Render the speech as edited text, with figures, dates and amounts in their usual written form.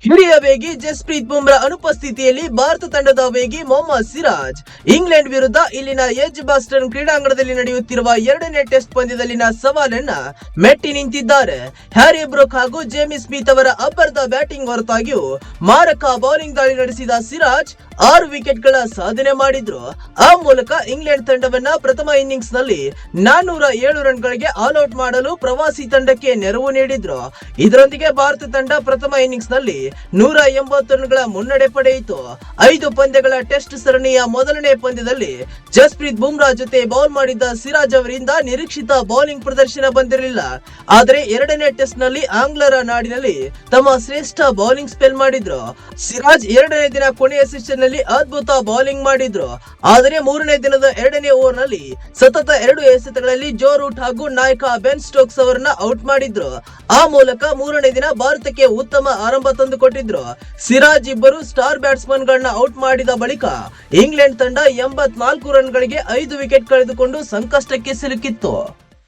ಹಿರಿಯ ವೇಗಿ ಜಸ್ಪ್ರೀತ್ ಬುಮ್ರಾ ಅನುಪಸ್ಥಿತಿಯಲ್ಲಿ ಭಾರತ ತಂಡದ ವೇಗಿ ಮೊಹಮ್ಮದ್ ಸಿರಾಜ್ ಇಂಗ್ಲೆಂಡ್ ವಿರುದ್ಧ ಇಲ್ಲಿನ ಎಜ್ ಬಾಸ್ಟನ್ ಕ್ರೀಡಾಂಗಣದಲ್ಲಿ ನಡೆಯುತ್ತಿರುವ ಎರಡನೇ ಟೆಸ್ಟ್ ಪಂದ್ಯದಲ್ಲಿನ ಸವಾಲನ್ನ ಮೆಟ್ಟಿ ನಿಂತಿದ್ದಾರೆ. ಹ್ಯಾರಿ ಬ್ರೂಕ್ ಹಾಗೂ ಜೇಮಿ ಸ್ಮಿತ್ ಅವರ ಅಬ್ಬರದ ಬ್ಯಾಟಿಂಗ್ ಹೊರತಾಗಿಯೂ ಮಾರಕ ಬೌಲಿಂಗ್ ದಾಳಿ ನಡೆಸಿದ ಸಿರಾಜ್ 6 ವಿಕೆಟ್ಗಳ ಸಾಧನೆ ಮಾಡಿದ್ರು. ಆ ಮೂಲಕ ಇಂಗ್ಲೆಂಡ್ ತಂಡವನ್ನ ಪ್ರಥಮ ಇನ್ನಿಂಗ್ಸ್ ನಲ್ಲಿ 407 ರನ್ಗಳಿಗೆ ಆಲ್ಔಟ್ ಮಾಡಲು ಪ್ರವಾಸಿ ತಂಡಕ್ಕೆ ನೆರವು ನೀಡಿದ್ರು. ಇದರೊಂದಿಗೆ ಭಾರತ ತಂಡ ಪ್ರಥಮ ಇನ್ನಿಂಗ್ಸ್ ನಲ್ಲಿ 180 ರನ್ಗಳ ಮುನ್ನಡೆ ಪಡೆಯಿತು. 5 ಪಂದ್ಯಗಳ ಟೆಸ್ಟ್ ಸರಣಿಯ ಮೊದಲನೇ ಪಂದ್ಯದಲ್ಲಿ ಜಸ್ಪ್ರೀತ್ ಬುಮ್ರಾ ಜೊತೆ ಬೌಲ್ ಮಾಡಿದ್ದ ಸಿರಾಜ್ ಅವರಿಂದ ನಿರೀಕ್ಷಿತ ಬೌಲಿಂಗ್ ಪ್ರದರ್ಶನ ಬಂದಿರಲಿಲ್ಲ. ಆದರೆ ಎರಡನೇ ಟೆಸ್ಟ್ ನಲ್ಲಿ ಆಂಗ್ಲರ ನಾಡಿನಲ್ಲಿ ತಮ್ಮ ಶ್ರೇಷ್ಠ ಬೌಲಿಂಗ್ ಸ್ಪೆಲ್ ಮಾಡಿದ್ರು. ಸಿರಾಜ್ ಎರಡನೇ ದಿನ ಕೊನೆಯ ಸೆಷನ್ ನಲ್ಲಿ ಅದ್ಭುತ ಬೌಲಿಂಗ್ ಮಾಡಿದ್ರು. ಆದರೆ ಮೂರನೇ ದಿನದ ಎರಡನೇ ಓವರ್ ನಲ್ಲಿ ಸತತ 2 ಎಸೆತಗಳಲ್ಲಿ ಜೋ ರೂಟ್ ಹಾಗೂ ನಾಯಕ ಬೆನ್ ಸ್ಟೋಕ್ಸ್ ಅವರನ್ನ ಔಟ್ ಮಾಡಿದ್ರು. ಆ ಮೂಲಕ ಮೂರನೇ ದಿನ ಭಾರತಕ್ಕೆ ಉತ್ತಮ ಆರಂಭ ತಂದುಕೊಟ್ಟಿದ್ರು. ಸಿರಾಜ್ ಇಬ್ಬರು ಸ್ಟಾರ್ ಬ್ಯಾಟ್ಸ್ಮನ್ ಗಳನ್ನ ಔಟ್ ಮಾಡಿದ ಬಳಿಕ ಇಂಗ್ಲೆಂಡ್ ತಂಡ 84 ರನ್ಗಳಿಗೆ 5 ವಿಕೆಟ್ ಕಳೆದುಕೊಂಡು ಸಂಕಷ್ಟಕ್ಕೆ ಸಿಲುಕಿತ್ತು.